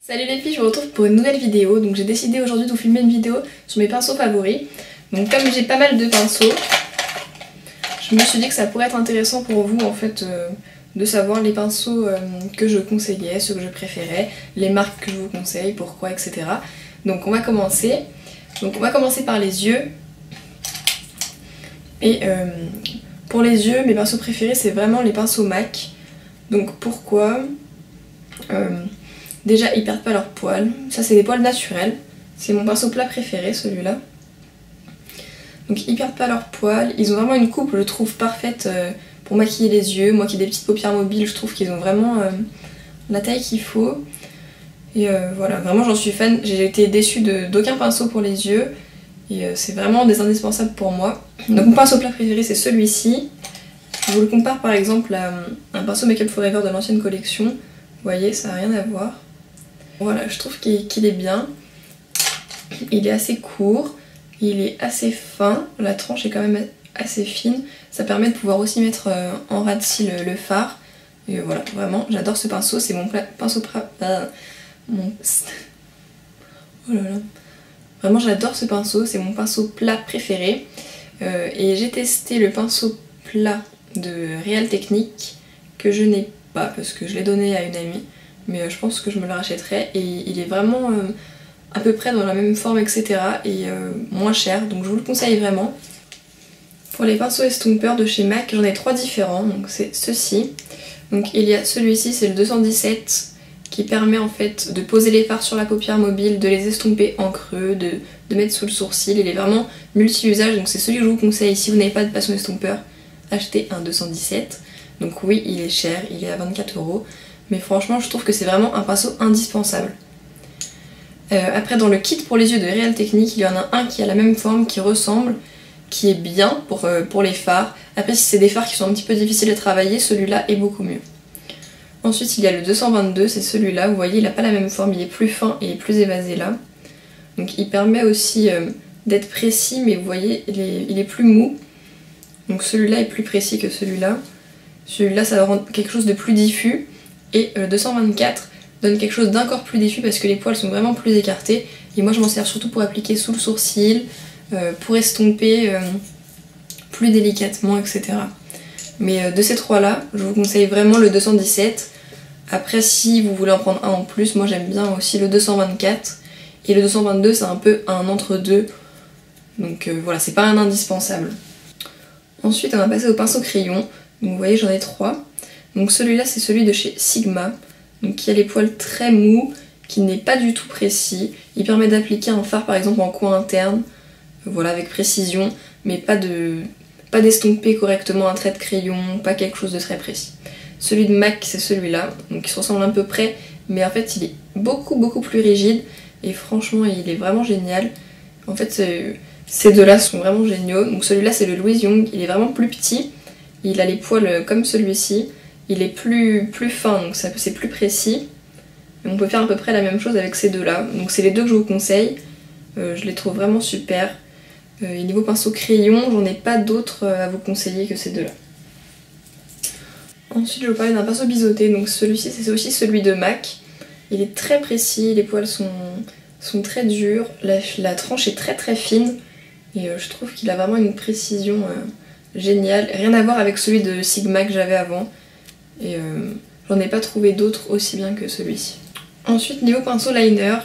Salut les filles, je vous retrouve pour une nouvelle vidéo. Donc j'ai décidé aujourd'hui de vous filmer une vidéo sur mes pinceaux favoris. Donc comme j'ai pas mal de pinceaux, je me suis dit que ça pourrait être intéressant pour vous en fait de savoir les pinceaux que je conseillais, ceux que je préférais, les marques que je vous conseille, pourquoi, etc. Donc on va commencer. Donc on va commencer par les yeux. Et pour les yeux, mes pinceaux préférés c'est vraiment les pinceaux MAC. Donc pourquoi déjà, ils perdent pas leurs poils. Ça, c'est des poils naturels. C'est mon pinceau plat préféré, celui-là. Donc, ils perdent pas leurs poils. Ils ont vraiment une coupe, je trouve, parfaite pour maquiller les yeux. Moi qui ai des petites paupières mobiles, je trouve qu'ils ont vraiment la taille qu'il faut. Et voilà, vraiment, j'en suis fan. J'ai été déçue d'aucun pinceau pour les yeux. Et c'est vraiment des indispensables pour moi. Donc, mon pinceau plat préféré, c'est celui-ci. Je vous le compare par exemple à un pinceau Make Up Forever de l'ancienne collection. Vous voyez, ça n'a rien à voir. Voilà, je trouve qu'il est bien. Il est assez court, il est assez fin, la tranche est quand même assez fine. Ça permet de pouvoir aussi mettre en ras de cils le fard. Et voilà, vraiment, j'adore ce pinceau, c'est mon pinceau... Oh là là. Vraiment, j'adore ce pinceau, c'est mon pinceau plat préféré. Et j'ai testé le pinceau plat de Real Technique, que je n'ai pas, parce que je l'ai donné à une amie. Mais je pense que je me le rachèterai et il est vraiment à peu près dans la même forme, etc. et moins cher, donc je vous le conseille vraiment. Pour les pinceaux estompeurs de chez MAC, j'en ai 3 différents, donc c'est ceux-ci. Donc il y a celui-ci, c'est le 217, qui permet en fait de poser les fards sur la paupière mobile, de les estomper en creux, de mettre sous le sourcil. Il est vraiment multi-usage, donc c'est celui que je vous conseille. Si vous n'avez pas de pinceau estompeur, achetez un 217. Donc oui, il est cher, il est à 24 €. Mais franchement, je trouve que c'est vraiment un pinceau indispensable. Après, dans le kit pour les yeux de Real Technique, il y en a un qui a la même forme, qui ressemble, qui est bien pour les fards. Après, si c'est des fards qui sont un petit peu difficiles à travailler, celui-là est beaucoup mieux. Ensuite, il y a le 222, c'est celui-là. Vous voyez, il n'a pas la même forme, il est plus fin et plus évasé là. Donc il permet aussi d'être précis, mais vous voyez, il est plus mou. Donc celui-là est plus précis que celui-là. Celui-là, ça rend quelque chose de plus diffus. Et le 224 donne quelque chose d'encore plus diffus parce que les poils sont vraiment plus écartés. Et moi je m'en sers surtout pour appliquer sous le sourcil, pour estomper plus délicatement, etc. Mais de ces trois là, je vous conseille vraiment le 217. Après si vous voulez en prendre un en plus, moi j'aime bien aussi le 224. Et le 222 c'est un peu un entre-deux. Donc voilà, c'est pas un indispensable. Ensuite on va passer au pinceau crayon. Donc vous voyez j'en ai 3. Donc celui-là c'est celui de chez Sigma, donc qui a les poils très mous, qui n'est pas du tout précis. Il permet d'appliquer un fard par exemple en coin interne, voilà avec précision, mais pas d'estomper correctement un trait de crayon, pas quelque chose de très précis. Celui de MAC c'est celui-là, donc il se ressemble à peu près, mais en fait il est beaucoup plus rigide et franchement il est vraiment génial. En fait ces deux-là sont vraiment géniaux. Donc celui-là c'est le Louis Young, il est vraiment plus petit, il a les poils comme celui-ci. Il est plus fin, donc c'est plus précis. Et on peut faire à peu près la même chose avec ces deux-là. Donc c'est les deux que je vous conseille. Je les trouve vraiment super. Et niveau pinceau crayon, j'en ai pas d'autres à vous conseiller que ces deux-là. Ensuite, je vais vous parler d'un pinceau biseauté. Donc celui-ci, c'est aussi celui de MAC. Il est très précis, les poils sont très durs. La tranche est très fine. Et je trouve qu'il a vraiment une précision géniale. Rien à voir avec celui de Sigma que j'avais avant. Et j'en ai pas trouvé d'autres aussi bien que celui-ci. Ensuite niveau pinceau liner,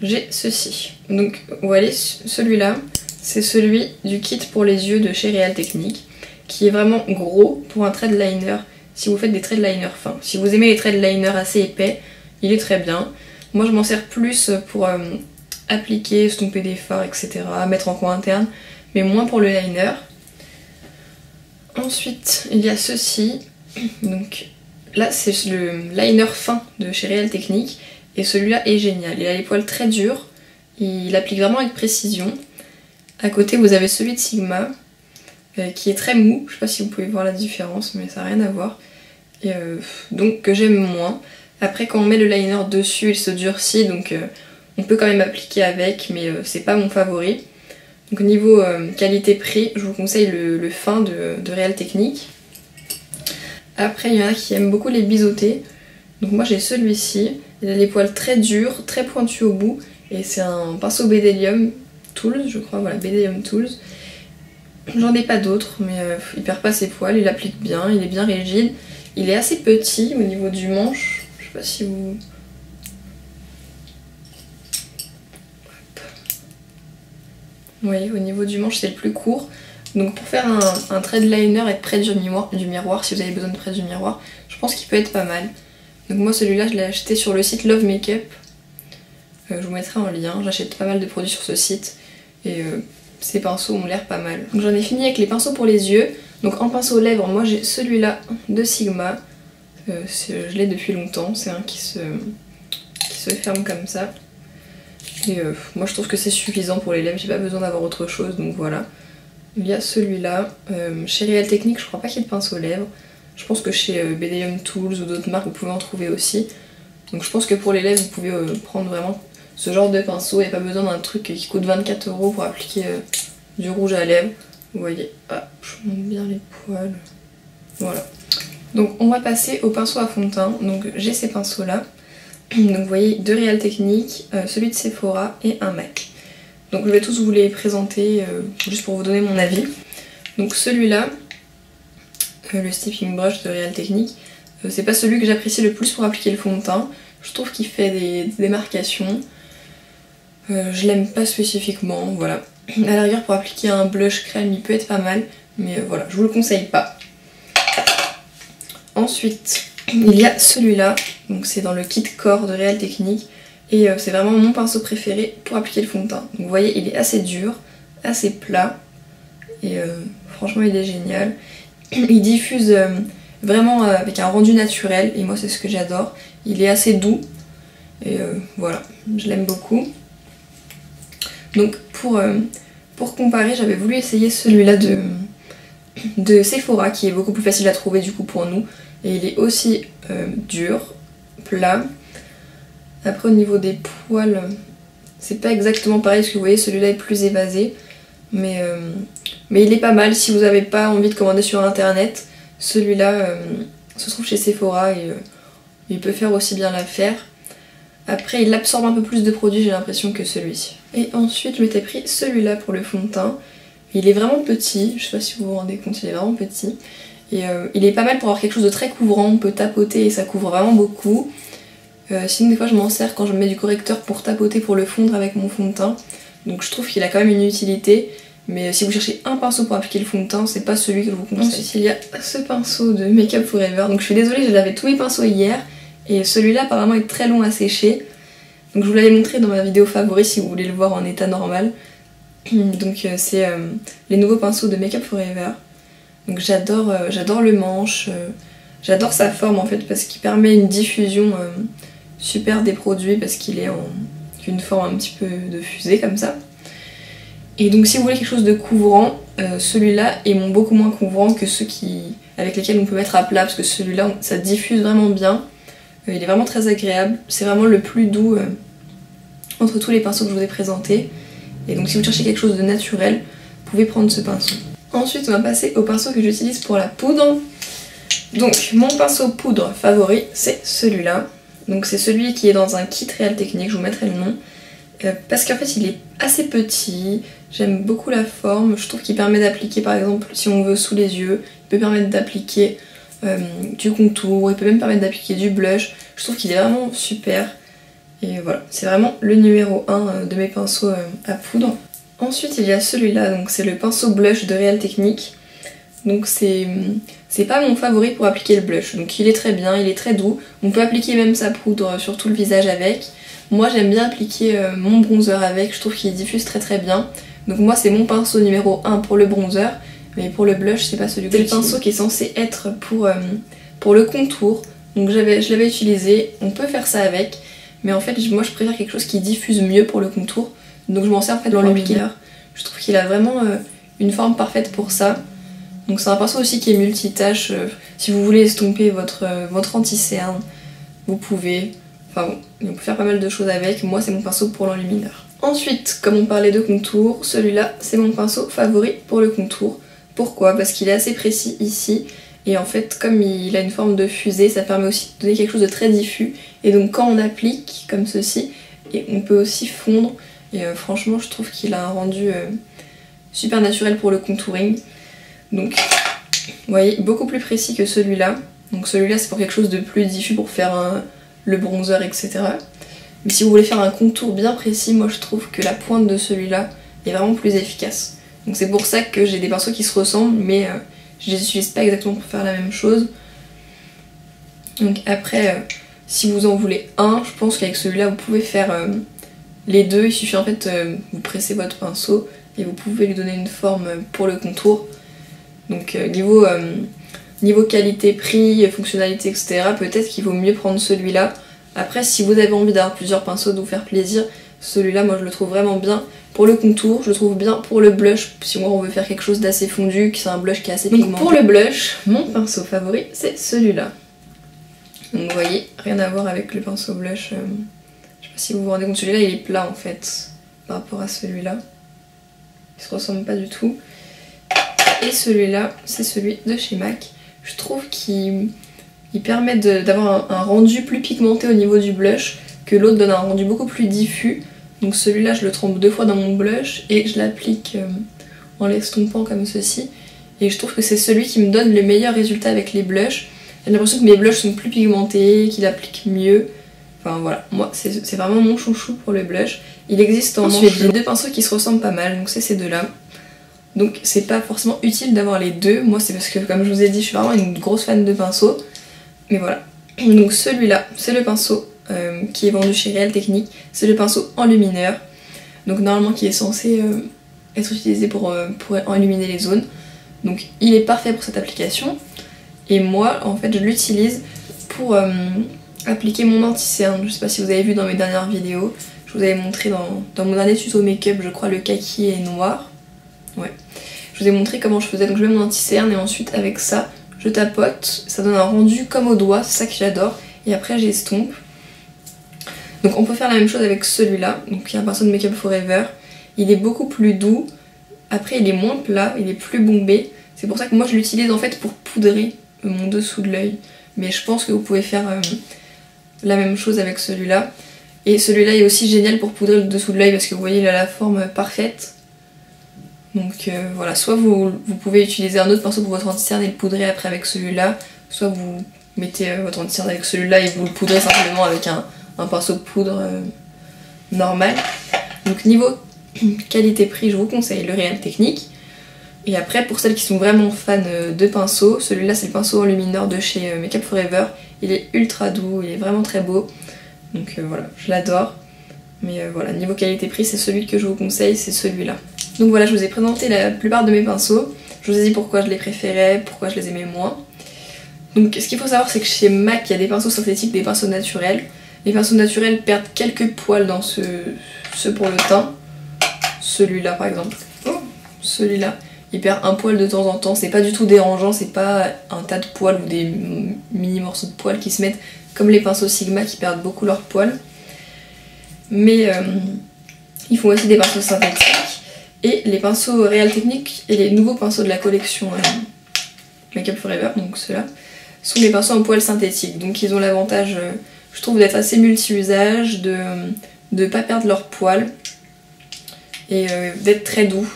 j'ai ceci. Donc vous voyez celui-là, c'est celui du kit pour les yeux de chez Real Technique, qui est vraiment gros pour un trait de liner si vous faites des traits de liner fins. Si vous aimez les traits de liner assez épais, il est très bien. Moi je m'en sers plus pour appliquer, estomper des fards, etc. Mettre en coin interne, mais moins pour le liner. Ensuite il y a ceci. Donc là c'est le liner fin de chez Real Technique et celui-là est génial. Il a les poils très durs, il applique vraiment avec précision. À côté vous avez celui de Sigma qui est très mou, je sais pas si vous pouvez voir la différence mais ça n'a rien à voir. Et donc que j'aime moins. Après quand on met le liner dessus il se durcit donc on peut quand même appliquer avec mais c'est pas mon favori. Donc au niveau qualité-prix je vous conseille le fin de Real Technique. Après il y en a qui aiment beaucoup les biseautés. Donc moi j'ai celui-ci, il a les poils très durs, très pointus au bout, et c'est un pinceau Bdellium Tools, je crois, voilà, Bdellium Tools. J'en ai pas d'autres, mais il perd pas ses poils, il applique bien, il est bien rigide. Il est assez petit au niveau du manche, je sais pas si vous... Vous voyez, au niveau du manche c'est le plus court. Donc pour faire un trait de liner et être près du miroir, si vous avez besoin de près du miroir, je pense qu'il peut être pas mal. Donc moi celui-là je l'ai acheté sur le site Love Makeup. Je vous mettrai en lien, j'achète pas mal de produits sur ce site. Et ces pinceaux ont l'air pas mal. Donc j'en ai fini avec les pinceaux pour les yeux. Donc en pinceau lèvres, moi j'ai celui-là de Sigma. Je l'ai depuis longtemps, c'est un qui se ferme comme ça. Et moi je trouve que c'est suffisant pour les lèvres, j'ai pas besoin d'avoir autre chose, donc voilà. Il y a celui-là, chez Real Technique je crois pas qu'il y ait de pinceau lèvres. Je pense que chez Bdellium Tools ou d'autres marques vous pouvez en trouver aussi. Donc je pense que pour les lèvres vous pouvez prendre vraiment ce genre de pinceau, il n'y a pas besoin d'un truc qui coûte 24 € pour appliquer du rouge à lèvres. Vous voyez, ah, je monte bien les poils. Voilà. Donc on va passer au pinceau à fond de teint. Donc j'ai ces pinceaux là. Donc vous voyez, deux Real Technique, celui de Sephora et un MAC. Donc je vais tous vous les présenter juste pour vous donner mon avis. Donc celui-là, le Stepping Brush de Real Technique, c'est pas celui que j'apprécie le plus pour appliquer le fond de teint. Je trouve qu'il fait des démarcations. Je l'aime pas spécifiquement, voilà. À la rigueur pour appliquer un blush crème il peut être pas mal, mais voilà, je vous le conseille pas. Ensuite, il y a celui-là, donc c'est dans le kit corps de Real Technique, et c'est vraiment mon pinceau préféré pour appliquer le fond de teint. Donc vous voyez, il est assez dur, assez plat, et franchement il est génial. Il diffuse vraiment avec un rendu naturel, et moi c'est ce que j'adore. Il est assez doux, et voilà, je l'aime beaucoup. Donc pour comparer, j'avais voulu essayer celui-là de Sephora, qui est beaucoup plus facile à trouver du coup pour nous. Et il est aussi dur, plat. Après au niveau des poils, c'est pas exactement pareil, parce que vous voyez celui-là est plus évasé. Mais il est pas mal si vous n'avez pas envie de commander sur internet. Celui-là se trouve chez Sephora et il peut faire aussi bien l'affaire. Après il absorbe un peu plus de produit, j'ai l'impression, que celui-ci. Et ensuite je m'étais pris celui-là pour le fond de teint. Il est vraiment petit, je sais pas si vous vous rendez compte, il est vraiment petit. Et il est pas mal pour avoir quelque chose de très couvrant, on peut tapoter et ça couvre vraiment beaucoup. Sinon des fois je m'en sers quand je mets du correcteur pour tapoter, pour le fondre avec mon fond de teint. Donc je trouve qu'il a quand même une utilité. Mais si vous cherchez un pinceau pour appliquer le fond de teint, c'est pas celui que je vous conseille. Ensuite il y a ce pinceau de Make Up For Ever. Donc je suis désolée, je lavais tous mes pinceaux hier. Et celui-là apparemment est très long à sécher. Donc je vous l'avais montré dans ma vidéo favori si vous voulez le voir en état normal. Donc c'est les nouveaux pinceaux de Make Up For Ever. Donc j'adore le manche, j'adore sa forme en fait parce qu'il permet une diffusion super des produits parce qu'il est en une forme un petit peu de fusée comme ça. Et donc si vous voulez quelque chose de couvrant, celui-là est beaucoup moins couvrant que ceux avec lesquels on peut mettre à plat parce que celui-là ça diffuse vraiment bien. Il est vraiment très agréable, c'est vraiment le plus doux entre tous les pinceaux que je vous ai présentés. Et donc si vous cherchez quelque chose de naturel, vous pouvez prendre ce pinceau. Ensuite on va passer au pinceau que j'utilise pour la poudre. Donc mon pinceau poudre favori c'est celui-là. Donc c'est celui qui est dans un kit Real Technique, je vous mettrai le nom. Parce qu'en fait il est assez petit, j'aime beaucoup la forme, je trouve qu'il permet d'appliquer par exemple si on veut sous les yeux, il peut permettre d'appliquer du contour, il peut même permettre d'appliquer du blush, je trouve qu'il est vraiment super. Et voilà, c'est vraiment le numéro 1 de mes pinceaux à poudre. Ensuite il y a celui-là, donc c'est le pinceau blush de Real Technique. Donc c'est pas mon favori pour appliquer le blush, donc il est très bien, il est très doux. On peut appliquer même sa poudre sur tout le visage avec. Moi j'aime bien appliquer mon bronzer avec, je trouve qu'il diffuse très très bien. Donc moi c'est mon pinceau numéro 1 pour le bronzer, mais pour le blush c'est pas celui que j'utilise. C'est le pinceau qui est censé être pour le contour, donc je l'avais utilisé, on peut faire ça avec. Mais en fait moi je préfère quelque chose qui diffuse mieux pour le contour, donc je m'en sers en fait dans l'enlumineur. Je trouve qu'il a vraiment une forme parfaite pour ça. Donc c'est un pinceau aussi qui est multitâche, si vous voulez estomper votre anti-cerne, vous pouvez. Enfin bon, on peut faire pas mal de choses avec, moi c'est mon pinceau pour l'enlumineur. Ensuite, comme on parlait de contour, celui-là c'est mon pinceau favori pour le contour. Pourquoi? Parce qu'il est assez précis ici, Et en fait, comme il a une forme de fusée, ça permet aussi de donner quelque chose de très diffus. Et donc quand on applique comme ceci, et on peut aussi fondre. Et franchement, je trouve qu'il a un rendu super naturel pour le contouring. Donc, vous voyez, beaucoup plus précis que celui-là. Donc celui-là, c'est pour quelque chose de plus diffus, pour faire le bronzer, etc. Mais si vous voulez faire un contour bien précis, moi je trouve que la pointe de celui-là est vraiment plus efficace. Donc c'est pour ça que j'ai des pinceaux qui se ressemblent, mais je les utilise pas exactement pour faire la même chose. Donc après, si vous en voulez un, je pense qu'avec celui-là vous pouvez faire les deux. Il suffit en fait, vous pressez votre pinceau et vous pouvez lui donner une forme pour le contour. Donc niveau qualité-prix, fonctionnalité, etc., peut-être qu'il vaut mieux prendre celui-là. Après, si vous avez envie d'avoir plusieurs pinceaux, de vous faire plaisir, celui-là, moi je le trouve vraiment bien pour le contour. Je le trouve bien pour le blush, si moi on veut faire quelque chose d'assez fondu, que c'est un blush qui est assez pigmenté. Donc pour le blush, mon pinceau favori, c'est celui-là. Donc vous voyez, rien à voir avec le pinceau blush. Je sais pas si vous vous rendez compte, celui-là il est plat en fait, par rapport à celui-là. Il se ressemble pas du tout. Et celui-là, c'est celui de chez MAC. Je trouve qu'il permet d'avoir un rendu plus pigmenté au niveau du blush, que l'autre donne un rendu beaucoup plus diffus. Donc celui-là, je le trempe 2 fois dans mon blush et je l'applique en l'estompant comme ceci. Et je trouve que c'est celui qui me donne le meilleur résultat avec les blushs. J'ai l'impression que mes blushs sont plus pigmentés, qu'il applique mieux. Enfin voilà, moi c'est vraiment mon chouchou pour le blush. Il existe en ensuite j'ai 2 pinceaux qui se ressemblent pas mal, donc c'est ces deux-là. Donc c'est pas forcément utile d'avoir les deux, moi c'est parce que comme je vous ai dit je suis vraiment une grosse fan de pinceaux. Mais voilà, donc celui-là c'est le pinceau qui est vendu chez Real Technique, c'est le pinceau enlumineur. Donc normalement qui est censé être utilisé pour enluminer les zones. Donc il est parfait pour cette application. Et moi en fait je l'utilise pour appliquer mon anti-cerne. Je sais pas si vous avez vu dans mes dernières vidéos, je vous avais montré dans mon dernier tuto make-up, je crois le kaki et noir. Ouais. Je vous ai montré comment je faisais, donc je mets mon anti-cerne et ensuite avec ça, je tapote, ça donne un rendu comme au doigt, c'est ça que j'adore. Et après j'estompe. Donc on peut faire la même chose avec celui-là, donc il y a un pinceau de Make Up Forever. Il est beaucoup plus doux, après il est moins plat, il est plus bombé. C'est pour ça que moi je l'utilise en fait pour poudrer mon dessous de l'œil. Mais je pense que vous pouvez faire la même chose avec celui-là. Et celui-là est aussi génial pour poudrer le dessous de l'œil parce que vous voyez il a la forme parfaite. Donc voilà, soit vous pouvez utiliser un autre pinceau pour votre anti-cerne et le poudrer après avec celui-là, soit vous mettez votre anti-cerne avec celui-là et vous le poudrez simplement avec un pinceau de poudre normal. Donc niveau qualité-prix, je vous conseille le Real Technique. Et après, pour celles qui sont vraiment fans de pinceaux, celui-là c'est le pinceau enlumineur de chez Make Up Forever. Il est ultra doux, il est vraiment très beau. Donc voilà, je l'adore. Mais voilà, niveau qualité-prix, c'est celui que je vous conseille, c'est celui-là. Donc voilà, je vous ai présenté la plupart de mes pinceaux. Je vous ai dit pourquoi je les préférais, pourquoi je les aimais moins. Donc ce qu'il faut savoir, c'est que chez MAC, il y a des pinceaux synthétiques, des pinceaux naturels. Les pinceaux naturels perdent quelques poils dans ceux pour le teint. Celui-là par exemple. Oh, celui-là, il perd un poil de temps en temps. C'est pas du tout dérangeant, c'est pas un tas de poils ou des mini morceaux de poils qui se mettent comme les pinceaux Sigma qui perdent beaucoup leurs poils. Mais ils font aussi des pinceaux synthétiques. Et les pinceaux Real Technique et les nouveaux pinceaux de la collection Make Up Forever, donc ceux-là, sont des pinceaux en poils synthétiques. Donc ils ont l'avantage, je trouve, d'être assez multi-usage, de ne pas perdre leurs poils et d'être très doux.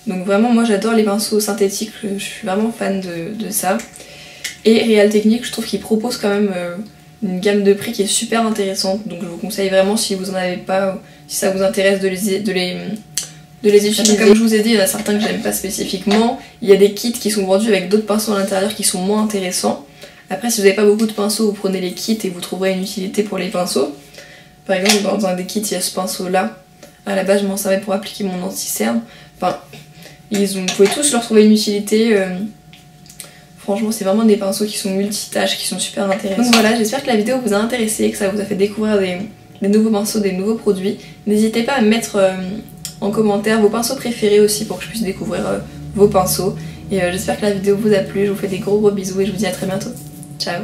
Donc vraiment, moi j'adore les pinceaux synthétiques, je suis vraiment fan de ça. Et Real Technique, je trouve qu'ils proposent quand même une gamme de prix qui est super intéressante. Donc je vous conseille vraiment, si vous en avez pas, si ça vous intéresse, de les utiliser. Comme je vous ai dit, il y en a certains que j'aime pas spécifiquement. Il y a des kits qui sont vendus avec d'autres pinceaux à l'intérieur qui sont moins intéressants. Après, si vous n'avez pas beaucoup de pinceaux, vous prenez les kits et vous trouverez une utilité pour les pinceaux. Par exemple, dans un des kits, il y a ce pinceau-là. À la base, je m'en servais pour appliquer mon anti-cerne. Enfin, vous pouvez tous leur trouver une utilité. Franchement, c'est vraiment des pinceaux qui sont multitâches, qui sont super intéressants. Donc voilà, j'espère que la vidéo vous a intéressé, que ça vous a fait découvrir des nouveaux pinceaux, des nouveaux produits. N'hésitez pas à me mettre en commentaire vos pinceaux préférés aussi pour que je puisse découvrir vos pinceaux. Et j'espère que la vidéo vous a plu, je vous fais des gros bisous et je vous dis à très bientôt. Ciao!